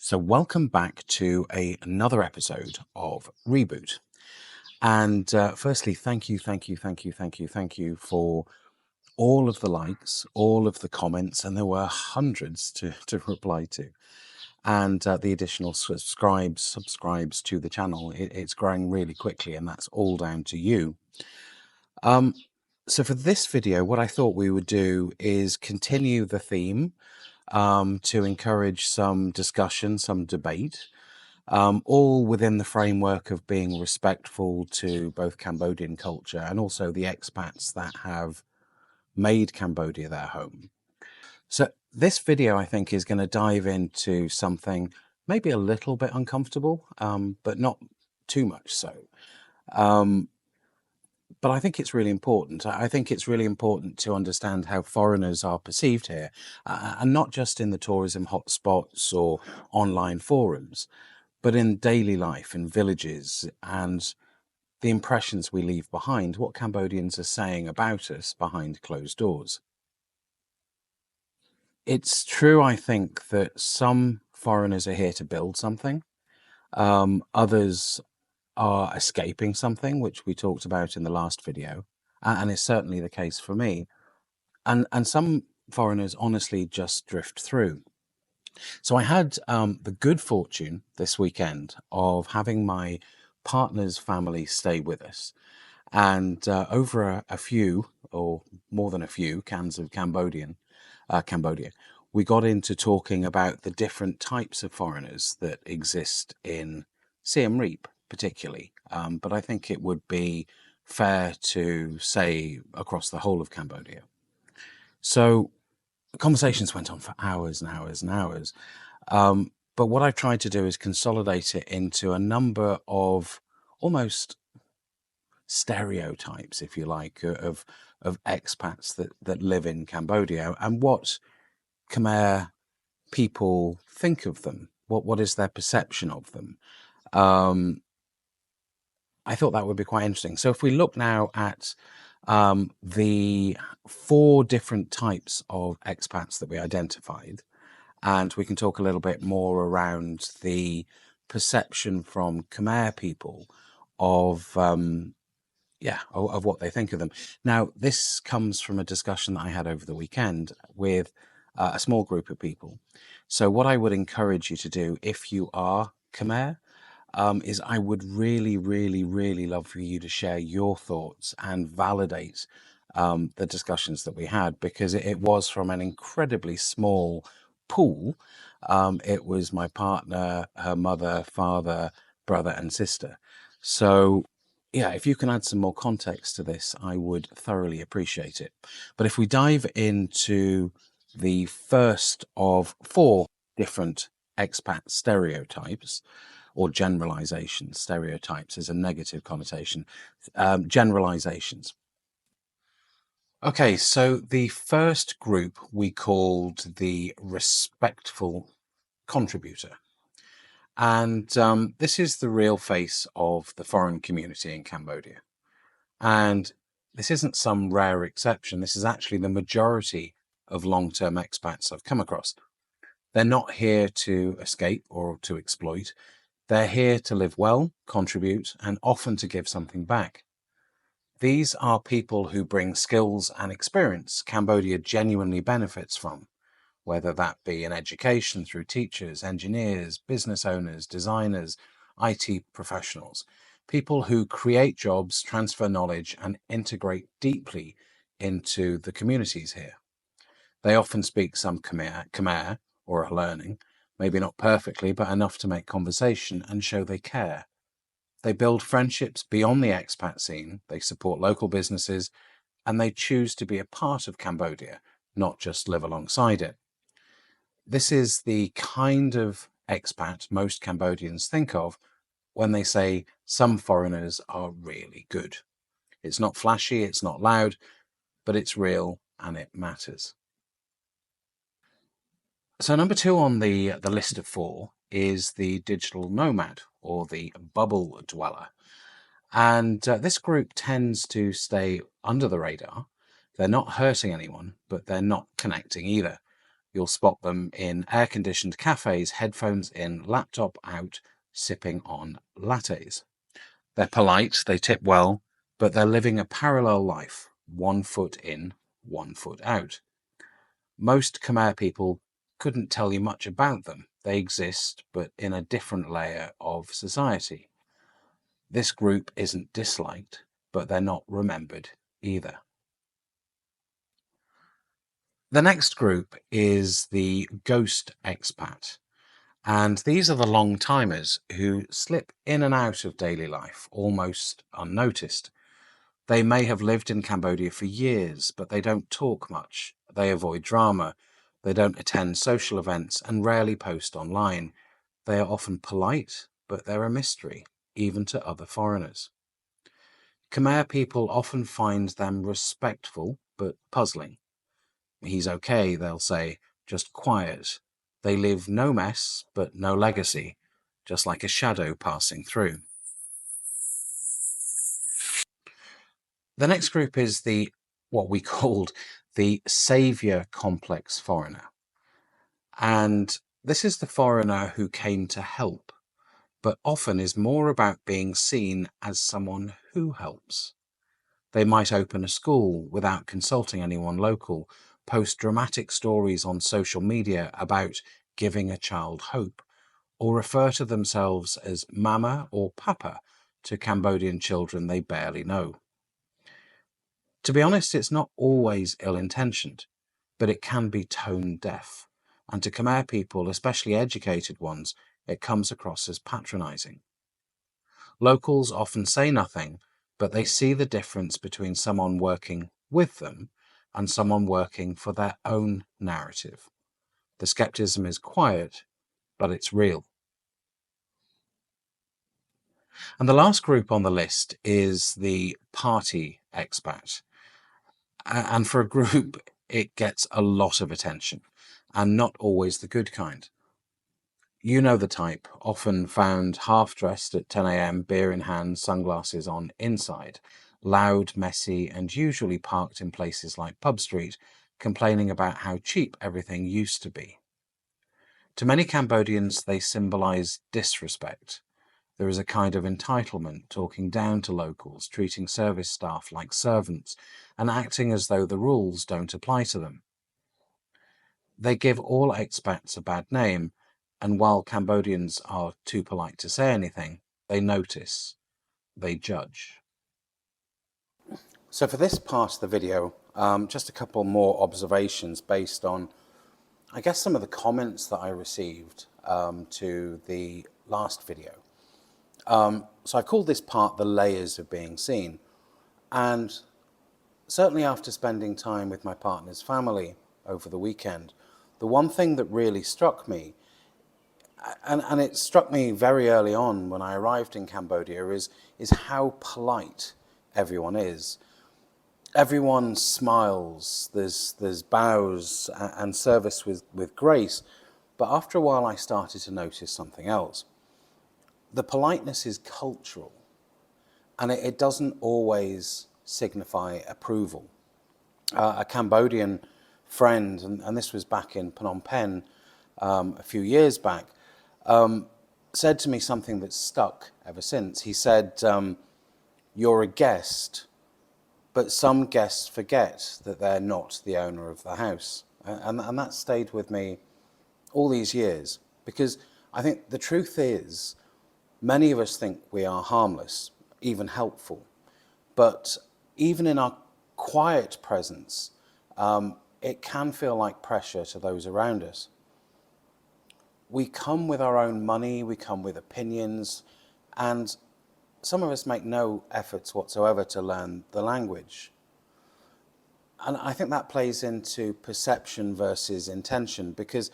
So welcome back to another episode of Reboot. And firstly, thank you for all of the likes, all of the comments, and there were hundreds to reply to. And the additional subscribes to the channel. It's growing really quickly, and that's all down to you. So for this video, what I thought we would do is continue the theme to encourage some discussion, some debate. All within the framework of being respectful to both Cambodian culture and also the expats that have made Cambodia their home. So this video, I think, is going to dive into something maybe a little bit uncomfortable, but not too much so. But I think it's really important. I think it's really important to understand how foreigners are perceived here, and not just in the tourism hotspots or online forums, but in daily life, in villages, and the impressions we leave behind, what Cambodians are saying about us behind closed doors. It's true, I think, that some foreigners are here to build something. Others are escaping something, which we talked about in the last video, and is certainly the case for me. And some foreigners honestly just drift through. So I had the good fortune this weekend of having my partner's family stay with us. And over a few, or more than a few, cans of Cambodia, we got into talking about the different types of foreigners that exist in Siem Reap, particularly. But I think it would be fair to say across the whole of Cambodia. So conversations went on for hours and hours and hours. But what I've tried to do is consolidate it into a number of almost stereotypes, if you like, of expats that live in Cambodia and what Khmer people think of them. What is their perception of them? I thought that would be quite interesting. So if we look now at the 4 different types of expats that we identified, and we can talk a little bit more around the perception from Khmer people of what they think of them. Now, this comes from a discussion that I had over the weekend with a small group of people. So what I would encourage you to do if you are Khmer is I would really, really, really love for you to share your thoughts and validate the discussions that we had, because it was from an incredibly small pool. It was my partner, her mother, father, brother, and sister. So yeah, if you can add some more context to this, I would thoroughly appreciate it. But if we dive into the first of 4 different expat stereotypes, or generalizations. Stereotypes is a negative connotation. Generalizations. Okay, so the first group we called the respectful contributor. And this is the real face of the foreign community in Cambodia. And this isn't some rare exception. This is actually the majority of long-term expats I've come across. They're not here to escape or to exploit. They're here to live well, contribute, and often to give something back. These are people who bring skills and experience Cambodia genuinely benefits from, whether that be in education through teachers, engineers, business owners, designers, IT professionals, people who create jobs, transfer knowledge, and integrate deeply into the communities here. They often speak some Khmer or are learning, maybe not perfectly, but enough to make conversation and show they care. They build friendships beyond the expat scene, they support local businesses, and they choose to be a part of Cambodia, not just live alongside it. This is the kind of expat most Cambodians think of when they say some foreigners are really good. It's not flashy, it's not loud, but it's real and it matters. So number 2 on the list of 4 is the digital nomad, or the bubble dweller. And this group tends to stay under the radar. They're not hurting anyone, but they're not connecting either. You'll spot them in air-conditioned cafes, headphones in, laptop out, sipping on lattes. They're polite, they tip well, but they're living a parallel life, 1 foot in, 1 foot out. Most Khmer people couldn't tell you much about them. They exist, but in a different layer of society. This group isn't disliked, but they're not remembered either. The next group is the ghost expat. And these are the long-timers who slip in and out of daily life, almost unnoticed. They may have lived in Cambodia for years, but they don't talk much. They avoid drama. They don't attend social events and rarely post online. They are often polite, but they're a mystery, even to other foreigners. Khmer people often find them respectful, but puzzling. He's okay, they'll say, just quiet. They live no mess, but no legacy, just like a shadow passing through. The next group is what we called the savior complex foreigner. And this is the foreigner who came to help, but often is more about being seen as someone who helps. They might open a school without consulting anyone local, post dramatic stories on social media about giving a child hope, or refer to themselves as mama or papa to Cambodian children they barely know. To be honest, it's not always ill-intentioned, but it can be tone deaf, and to Khmer people, especially educated ones, it comes across as patronizing. Locals often say nothing, but they see the difference between someone working with them and someone working for their own narrative. The skepticism is quiet, but it's real. And the last group on the list is the party expat. And for a group, it gets a lot of attention, and not always the good kind. You know the type, often found half-dressed at 10 a.m, beer in hand, sunglasses on inside, loud, messy, and usually parked in places like Pub Street, complaining about how cheap everything used to be. To many Cambodians, they symbolize disrespect. There is a kind of entitlement, talking down to locals, treating service staff like servants, and acting as though the rules don't apply to them. They give all expats a bad name, and while Cambodians are too polite to say anything, they notice, they judge. So for this part of the video, just a couple more observations based on, I guess, some of the comments that I received to the last video. So I called this part the layers of being seen. And certainly after spending time with my partner's family over the weekend, the one thing that really struck me, and it struck me very early on when I arrived in Cambodia, is how polite everyone is. Everyone smiles, there's bows and service with grace, but after a while I started to notice something else. The politeness is cultural, and it doesn't always signify approval. A Cambodian friend, and this was back in Phnom Penh a few years back, said to me something that's stuck ever since. He said, you're a guest, but some guests forget that they're not the owner of the house. And that stayed with me all these years, because I think the truth is, many of us think we are harmless, even helpful, but even in our quiet presence, it can feel like pressure to those around us. We come with our own money, we come with opinions, and some of us make no efforts whatsoever to learn the language. And I think that plays into perception versus intention, because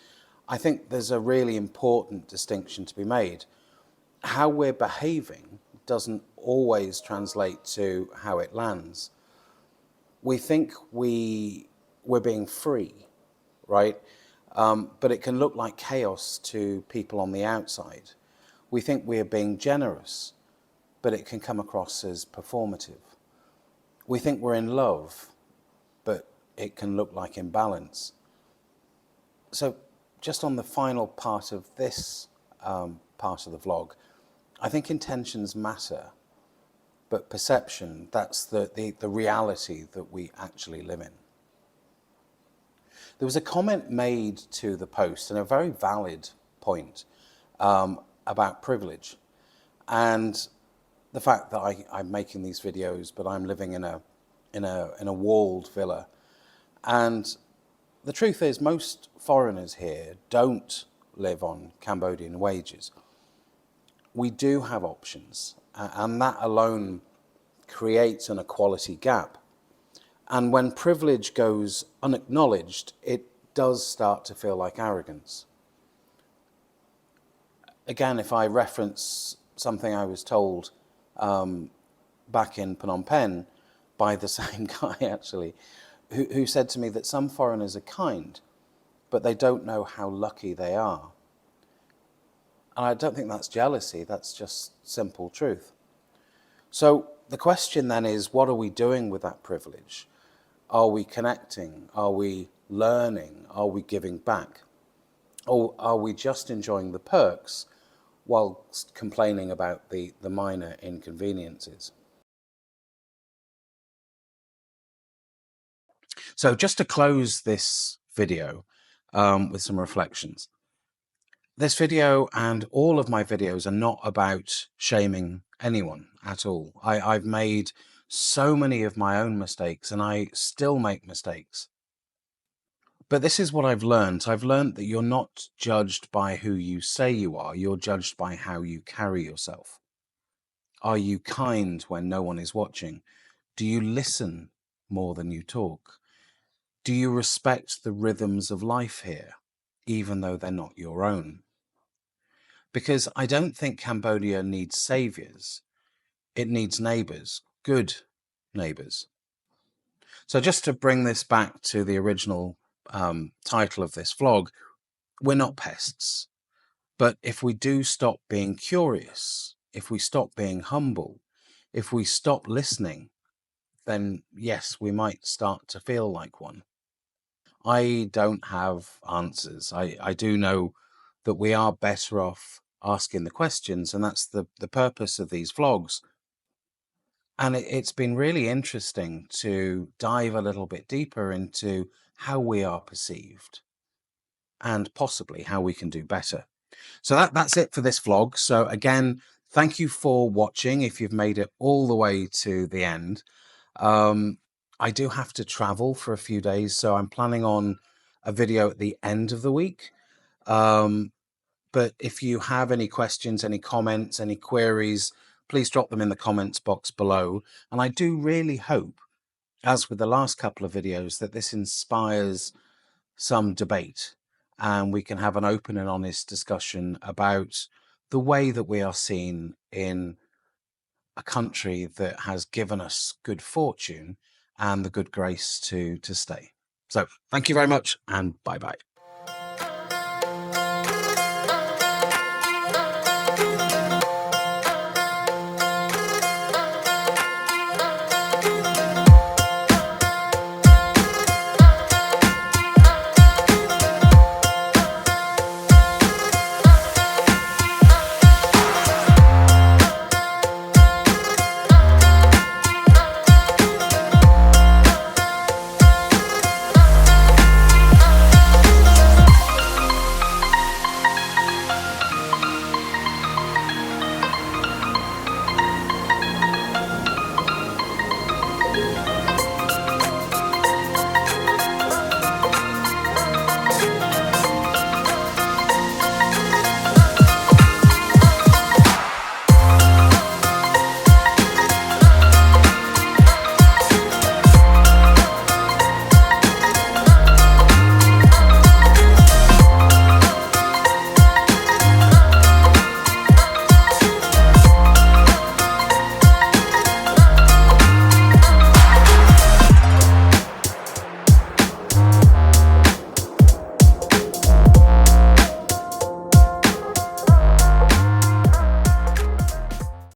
I think there's a really important distinction to be made. How we're behaving doesn't always translate to how it lands. We think we're being free, right? But it can look like chaos to people on the outside. We think we are being generous, but it can come across as performative. We think we're in love, but it can look like imbalance. So just on the final part of this part of the vlog, I think intentions matter, but perception, that's the reality that we actually live in. There was a comment made to the post, and a very valid point, about privilege and the fact that I'm making these videos, but I'm living in a walled villa. And the truth is, most foreigners here don't live on Cambodian wages. We do have options, and that alone creates an equality gap. And when privilege goes unacknowledged, it does start to feel like arrogance. Again, if I reference something I was told back in Phnom Penh by the same guy, actually, who said to me that some foreigners are kind, but they don't know how lucky they are. And I don't think that's jealousy, that's just simple truth. So the question then is, what are we doing with that privilege? Are we connecting? Are we learning? Are we giving back? Or are we just enjoying the perks while complaining about the minor inconveniences? So just to close this video with some reflections. This video and all of my videos are not about shaming anyone at all. I've made so many of my own mistakes, and I still make mistakes. But this is what I've learned. I've learned that you're not judged by who you say you are. You're judged by how you carry yourself. Are you kind when no one is watching? Do you listen more than you talk? Do you respect the rhythms of life here, even though they're not your own? Because I don't think Cambodia needs saviors. It needs neighbors, good neighbors. So just to bring this back to the original title of this vlog, we're not pests. But if we do stop being curious, if we stop being humble, if we stop listening, then yes, we might start to feel like one. I don't have answers. I do know that we are better off asking the questions, and that's the purpose of these vlogs. And it's been really interesting to dive a little bit deeper into how we are perceived and possibly how we can do better. So that's it for this vlog. So again, thank you for watching if you've made it all the way to the end. I do have to travel for a few days, so I'm planning on a video at the end of the week. But if you have any questions, any comments, any queries, please drop them in the comments box below. And I do really hope, as with the last couple of videos, that this inspires some debate and we can have an open and honest discussion about the way that we are seen in a country that has given us good fortune and the good grace to stay. So thank you very much, and bye-bye.